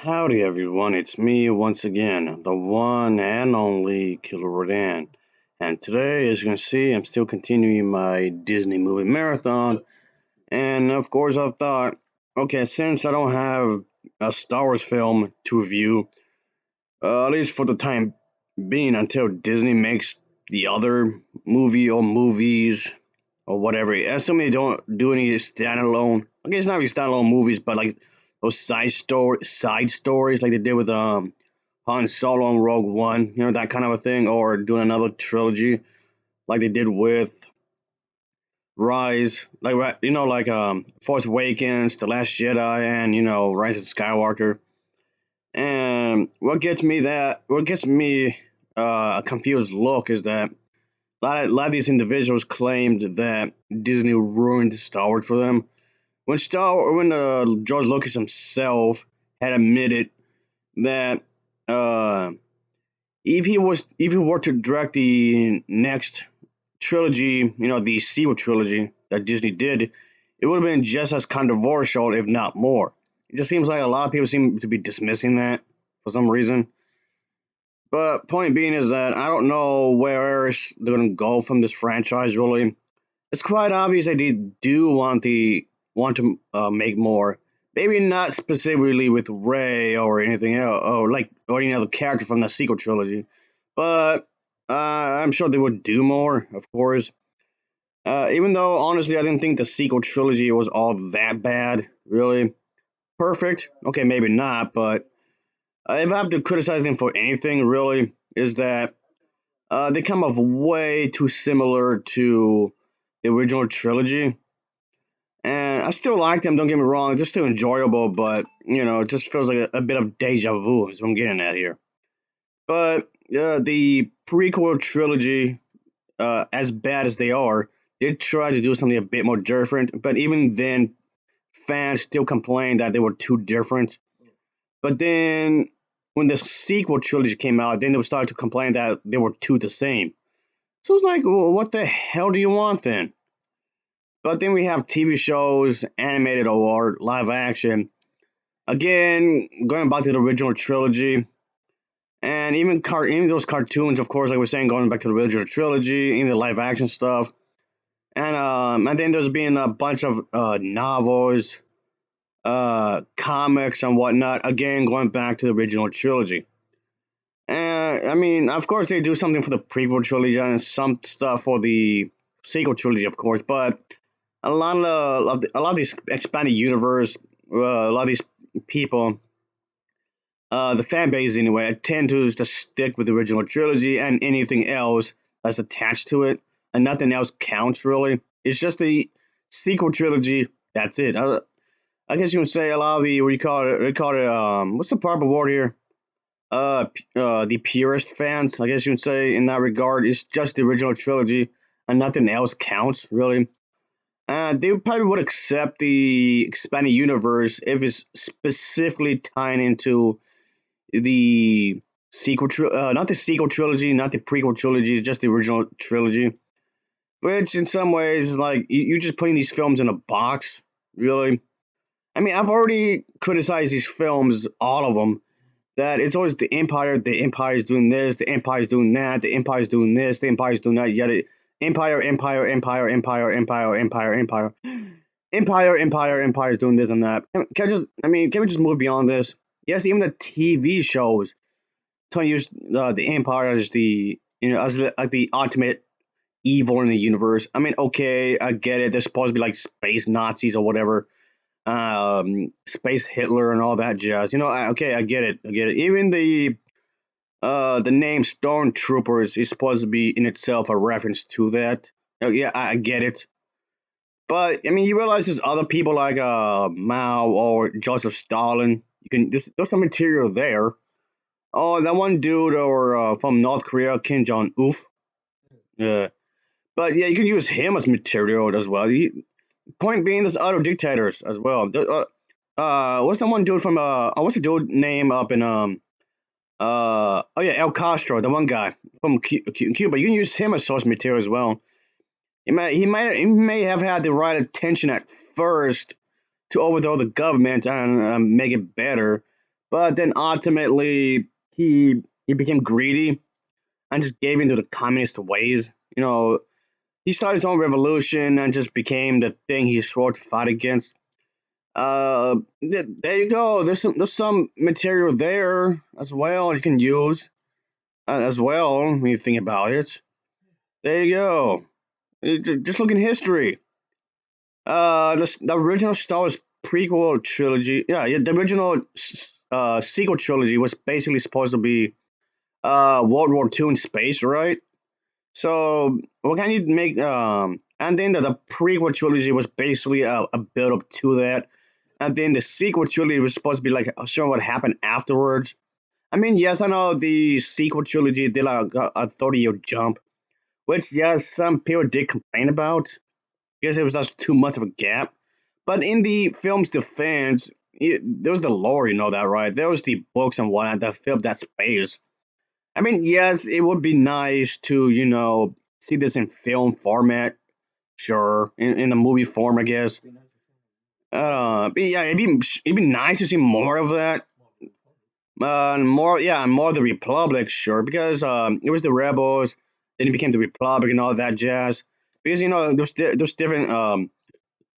Howdy everyone, it's me once again, the one and only Killer Rodan. And today, as you can see, I'm still continuing my Disney movie marathon. And of course, I thought, okay, since I don't have a Star Wars film to review, at least for the time being, until Disney makes the other movie or movies or whatever. Assuming they don't do any standalone. Okay, it's not really standalone movies, but like those side stories like they did with Han Solo and Rogue One, that kind of a thing, or doing another trilogy like they did with Rise, like Force Awakens, The Last Jedi, and Rise of Skywalker. And what gets me a confused look is that a lot of these individuals claimed that Disney ruined Star Wars for them. When George Lucas himself had admitted that uh, if he were to direct the next trilogy, the sequel trilogy that Disney did, it would have been just as controversial, if not more. It just seems like a lot of people seem to be dismissing that for some reason. But point being is that I don't know where else they're gonna go from this franchise. Really, it's quite obvious that they do want to make more. Maybe not specifically with Ray or anything else, or any other character from the sequel trilogy, but I'm sure they would do more, of course. Even though honestly, I didn't think the sequel trilogy was all that bad. Really perfect. Okay, maybe not, but if I have to criticize them for anything, really, is that they come off way too similar to the original trilogy. And I still like them, don't get me wrong, they're still enjoyable, but, it just feels like a bit of deja vu, is what I'm getting at here. But the prequel trilogy, as bad as they are, did try to do something a bit more different, but even then, fans still complained that they were too different. But then, when the sequel trilogy came out, then they would start to complain that they were too the same. So it's like, well, what the hell do you want then? But then we have TV shows, animated or live action. Again, going back to the original trilogy, and even those cartoons, of course, like we're saying, going back to the original trilogy, even the live action stuff. And then there's been a bunch of novels, comics, and whatnot. Again, going back to the original trilogy. And I mean, of course, they do something for the prequel trilogy and some stuff for the sequel trilogy, of course. But a lot of these expanded universe, a lot of these people, the fan base anyway, tend to just stick with the original trilogy and anything else that's attached to it, and nothing else counts really. It's just the sequel trilogy. That's it. I guess you would say a lot of the what do you call it? They call it what's the proper word here? The purist fans, I guess you would say in that regard, it's just the original trilogy and nothing else counts really. They probably would accept the expanded universe if it's specifically tying into the not the sequel trilogy, not the prequel trilogy, just the original trilogy. Which in some ways is like you're just putting these films in a box, really. I mean, I've already criticized these films, all of them, that it's always the Empire's doing this, the Empire's doing that, the Empire's doing this, the Empire's doing that, yet it, Empire, Empire, Empire, Empire, Empire, Empire, Empire, Empire, Empire, Empire, doing this and that. Can we just move beyond this? Yes, even the TV shows trying to use the Empire as like the ultimate evil in the universe. I mean, okay, I get it. They're supposed to be like space Nazis or whatever, space Hitler and all that jazz. Okay, I get it. I get it. Even the name Stormtroopers is supposed to be in itself a reference to that. Yeah, I get it. But I mean, you realize there's other people like Mao or Joseph Stalin. There's some material there. Oh, that one dude or from North Korea, Kim Jong Un. Yeah, but yeah, you can use him as material as well. Point being, there's other dictators as well. What's the one dude from what's the dude name up in oh yeah, El Castro, the one guy from Cuba. You can use him as source material as well. He may have had the right intention at first to overthrow the government and make it better, but then ultimately he became greedy and just gave into the communist ways. He started his own revolution and just became the thing he swore to fight against. There you go. There's some material there as well you can use as well when you think about it. There you go. Just look in history. The original Star Wars prequel trilogy, yeah, the original sequel trilogy was basically supposed to be World War II in space, right? So what can you make? And then the prequel trilogy was basically a build up to that, and then the sequel trilogy was supposed to be like showing what happened afterwards. I mean, yes, I know the sequel trilogy did like a 30-year jump, which yes, some people did complain about because it was just too much of a gap. But in the film's defense, there was the lore, you know that, right? There was the books and whatnot that filled that space. I mean, yes, it would be nice to, see this in film format, sure, in a movie form, I guess. But yeah, it'd be nice to see more of that. More, yeah, more of the Republic, sure, because it was the rebels, then it became the Republic and all that jazz. Because there's different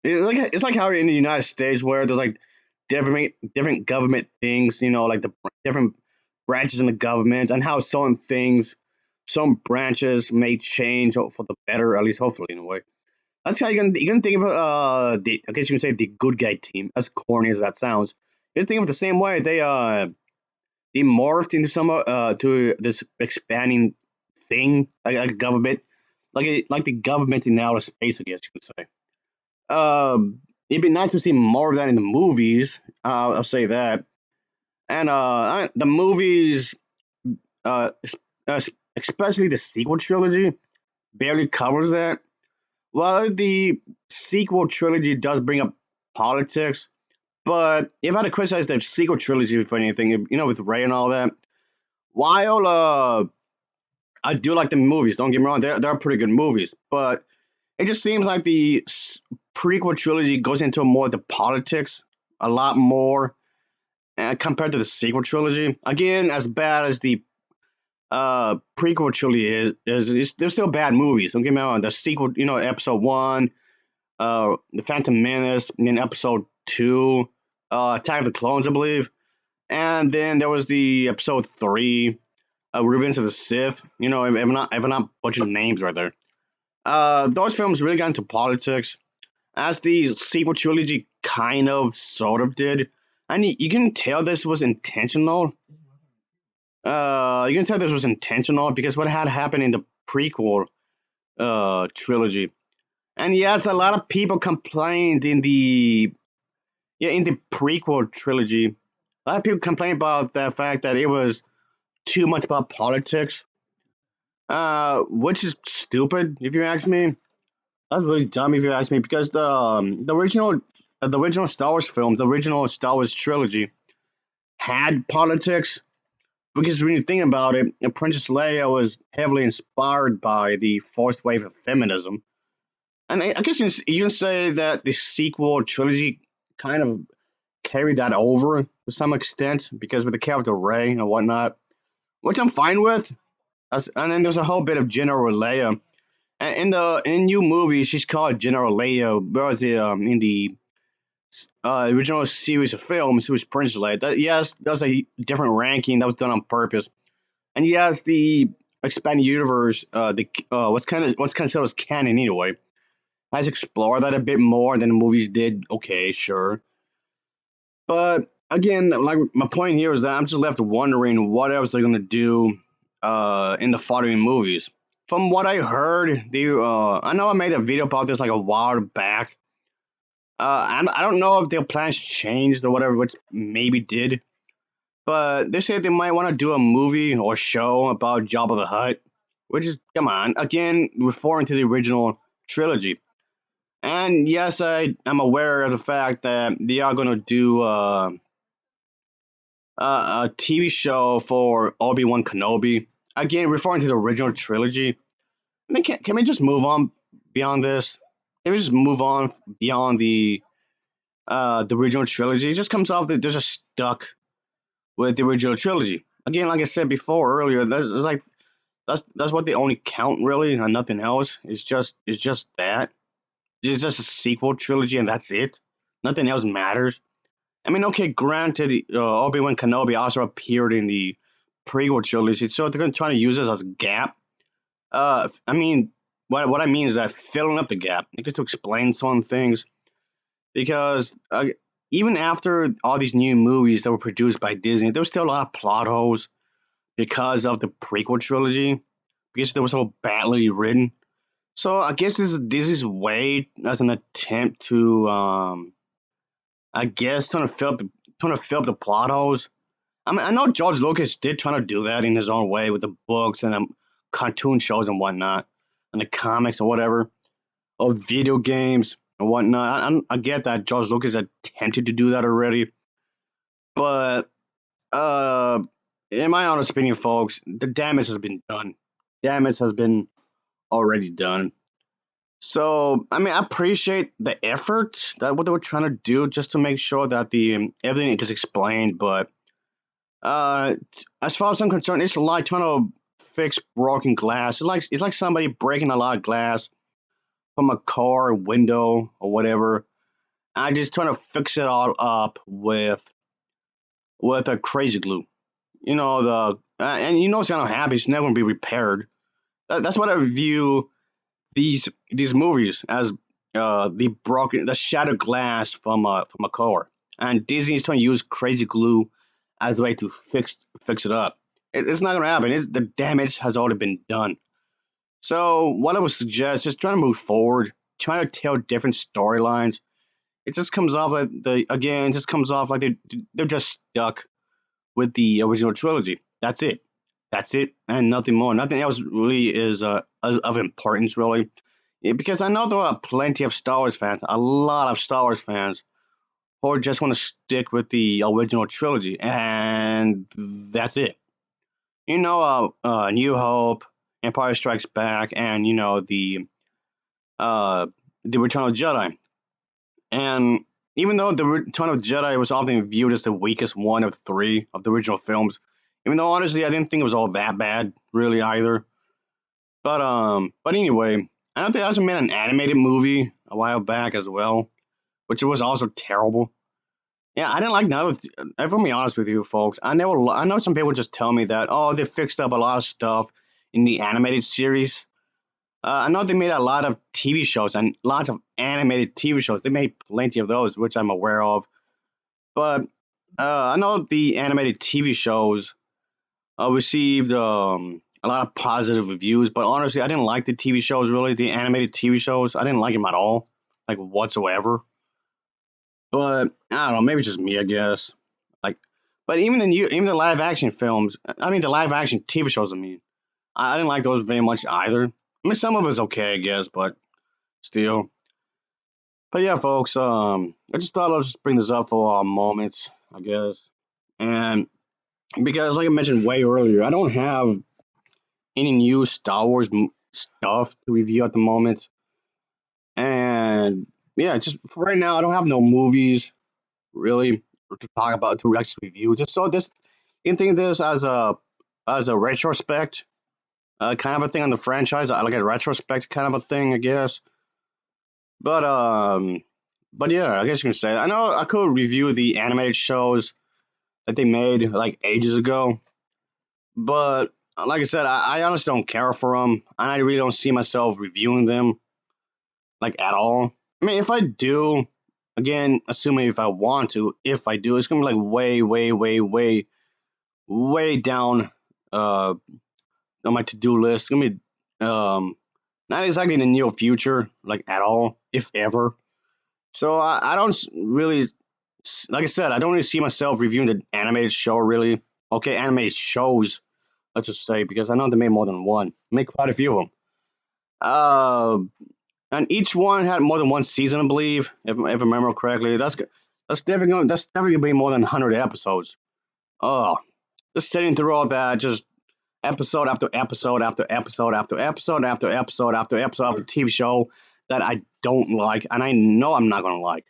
it's like how in the United States where there's like different government things, like the different branches in the government and how some branches may change for the better, at least hopefully in a way. That's how you can think of the I guess you can say the good guy team, as corny as that sounds. You can think of it the same way. They morphed into some to this expanding thing like a government, like the government in outer space, I guess you could say. It'd be nice to see more of that in the movies. I'll say that. And the movies, uh, es- especially the sequel trilogy, barely covers that. Well, the sequel trilogy does bring up politics, but if I had to criticize the sequel trilogy for anything, with Ray and all that, while I do like the movies, don't get me wrong, they're pretty good movies, but it just seems like the prequel trilogy goes into more of the politics a lot more compared to the sequel trilogy. Again, as bad as the prequel trilogy they're still bad movies. Don't get me wrong. The sequel, episode one, the Phantom Menace, and then episode two, Attack of the Clones, I believe, and then there was the episode three, Revenge of the Sith. If I'm not butchering names right there. Those films really got into politics, as the sequel trilogy kind of sort of did. And you can tell this was intentional. You can tell this was intentional because what had happened in the prequel trilogy. And yes, a lot of people complained in the prequel trilogy. A lot of people complained about the fact that it was too much about politics, which is stupid if you ask me. That's really dumb if you ask me because the original Star Wars films, the original Star Wars trilogy had politics. Because when you think about it, Princess Leia was heavily inspired by the fourth wave of feminism, and I guess you can say that the sequel trilogy kind of carried that over to some extent because with the character Rey and whatnot, which I'm fine with. And then there's a whole bit of General Leia. And in new movie, she's called General Leia, whereas in the original series of films, it was Princess Leia. Yes, that was a different ranking that was done on purpose. And yes, the expanded universe, the what's considered as canon anyway, has explored that a bit more than the movies did. Okay, sure, but again, like my point here is that I'm just left wondering what else they're gonna do in the following movies. From what I heard, I know I made a video about this like a while back. I don't know if their plans changed or whatever, which maybe did. But they said they might want to do a movie or show about Jabba the Hutt, which is, come on, again, referring to the original trilogy. And yes, I am aware of the fact that they are going to do a TV show for Obi-Wan Kenobi. Again, referring to the original trilogy. I mean, can we just move on beyond this? Can we just move on beyond the original trilogy? It just comes off that they're just stuck. with the original trilogy. Again, like I said before earlier, that's what they only count really, and nothing else. It's just that. It's just a sequel trilogy, and that's it. Nothing else matters. I mean, okay, granted, Obi-Wan Kenobi also appeared in the prequel trilogy, so they're going to try to use this as a gap. I mean, what I mean is that filling up the gap, because to explain some things, because even after all these new movies that were produced by Disney, there was still a lot of plot holes because of the prequel trilogy, because they were so badly written. So I guess this is Disney's way as an attempt to, I guess, trying to fill up the plot holes. I mean, I know George Lucas did try to do that in his own way with the books and cartoon shows and whatnot, and the comics or whatever, or video games and whatnot. I get that George Lucas attempted to do that already, but uh, in my honest opinion, folks, the damage has been done. Damage has been already done. So, I mean, I appreciate the effort that what they were trying to do just to make sure that the everything is explained, but as far as I'm concerned, it's like trying to fix broken glass. It's like somebody breaking a lot of glass from a car window or whatever. I just trying to fix it all up with a crazy glue. You know and you know it's gonna happen. It's never gonna be repaired. That's what I view these movies as the shattered glass from a car. And Disney is trying to use crazy glue as a way to fix it up. It's not gonna happen. The damage has already been done. So what I would suggest, just trying to move forward, trying to tell different storylines. It just comes off like it just comes off like they're just stuck with the original trilogy. That's it. That's it, and nothing more. Nothing else really is of importance, really. Yeah, because I know there are plenty of Star Wars fans, a lot of Star Wars fans, who just want to stick with the original trilogy, and that's it. New Hope, Empire Strikes Back, and uh, the Return of the Jedi. And even though the Return of the Jedi was often viewed as the weakest one of three of the original films, even though honestly I didn't think it was all that bad, really either. But anyway, I know they also made an animated movie a while back as well, which was also terrible. Yeah, I didn't like none of. If I'm be honest with you, folks, I know some people just tell me that they fixed up a lot of stuff in the animated series. I know they made a lot of TV shows and lots of animated TV shows. They made plenty of those, which I'm aware of. But I know the animated TV shows received a lot of positive reviews, but honestly, I didn't like the TV shows really. The animated TV shows, I didn't like them at all, like whatsoever. But I don't know, maybe it's just me, I guess. Like, but even the live action films, I mean the live action TV shows. I mean, I didn't like those very much either. I mean, some of it's okay, I guess, but still. But yeah, folks, I just thought I'd just bring this up for a moment, I guess, and because like I mentioned way earlier, I don't have any new Star Wars stuff to review at the moment. And yeah, just for right now, I don't have no movies really to talk about to actually review. Just so this, you can think of this as a retrospect, kind of a thing on the franchise, like a retrospect kind of a thing, I guess. But but yeah, I guess you can say. I know I could review the animated shows that they made like ages ago, but like I said, I honestly don't care for them, and I really don't see myself reviewing them like at all. I mean, if I do, again, assuming if I want to, if I do, it's gonna be like way, way, way, way, way down uh on my to do list. It's gonna be not exactly in the near future, like at all, if ever. So I don't really, like I said, I don't really see myself reviewing the animated show really. Okay, animated shows, let's just say, because I know they made more than one. They made quite a few of them. Uh, and each one had more than one season, I believe, if I remember correctly. That's definitely gonna be more than 100 episodes. Oh, just sitting through all that, just episode after episode after episode after episode after episode after episode of a TV show that I don't like, and I know I'm not gonna like.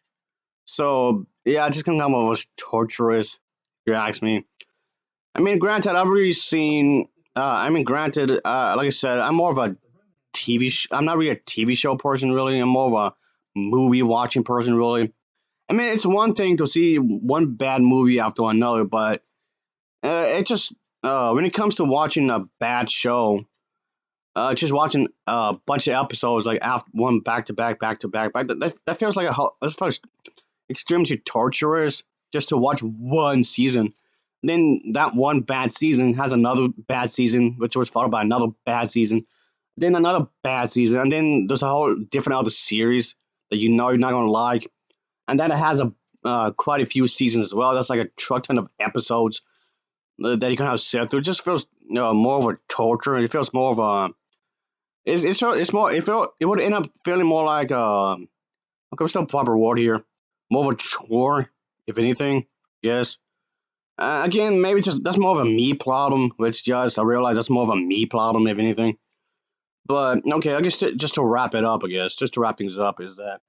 So yeah, it's just gonna come off as torturous, if you ask me. I mean, granted, I've really seen. Granted, like I said, I'm more of a TV. I'm not really a TV show person, really. I'm more of a movie watching person, really. I mean, it's one thing to see one bad movie after another, but it just when it comes to watching a bad show, just watching a bunch of episodes like after one back to back, that feels like that feels extremely torturous just to watch one season. Then that one bad season has another bad season, which was followed by another bad season, then another bad season, and then there's a whole different other series that you know you're not gonna like, and then it has a quite a few seasons as well. That's like a truck ton of episodes that you can have set through. It just feels more of a torture. It feels more of a it's more it would end up feeling more like okay, what's the proper word here? More of a chore, if anything. Yes. Again, maybe just that's more of a me problem, which just I realize that's more of a me problem, if anything. But okay, I guess just to wrap it up, I guess just to wrap things up is that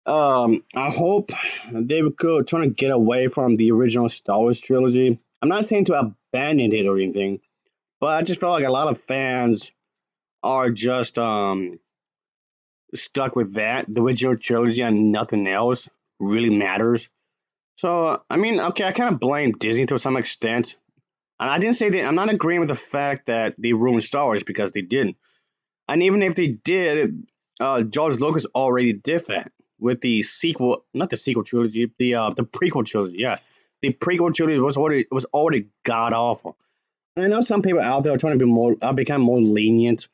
I hope David could trying to get away from the original Star Wars trilogy. I'm not saying to abandon it or anything, but I just feel like a lot of fans are just stuck with that the original trilogy and nothing else really matters. So I mean, okay, I kind of blame Disney to some extent, and I didn't say that I'm not agreeing with the fact that they ruined Star Wars because they didn't. And even if they did, George Lucas already did that with the sequel, not the sequel trilogy, the prequel trilogy. Yeah, the prequel trilogy was already god awful. And I know some people out there are trying to be more, become more lenient.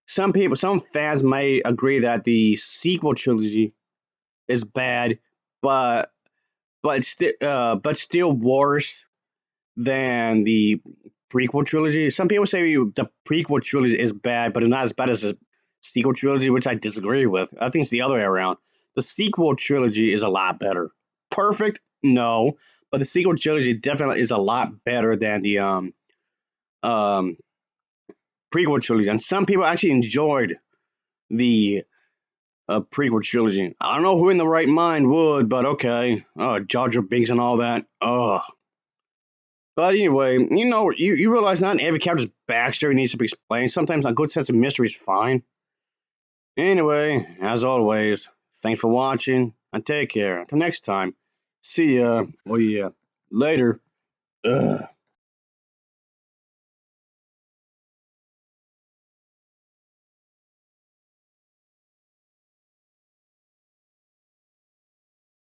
Some fans may agree that the sequel trilogy is bad, but but still worse than the prequel trilogy. Some people say the prequel trilogy is bad, but it's not as bad as the sequel trilogy, which I disagree with. I think it's the other way around. The sequel trilogy is a lot better. Perfect? No. But the sequel trilogy definitely is a lot better than the um, prequel trilogy. And some people actually enjoyed the prequel trilogy. I don't know who in the right mind would, but okay. Jar Jar Binks and all that. Ugh. But anyway, you realize not every character's backstory needs to be explained. Sometimes a good sense of mystery is fine. Anyway, as always, thanks for watching and take care. Until next time, see ya. Oh yeah, later. Ugh.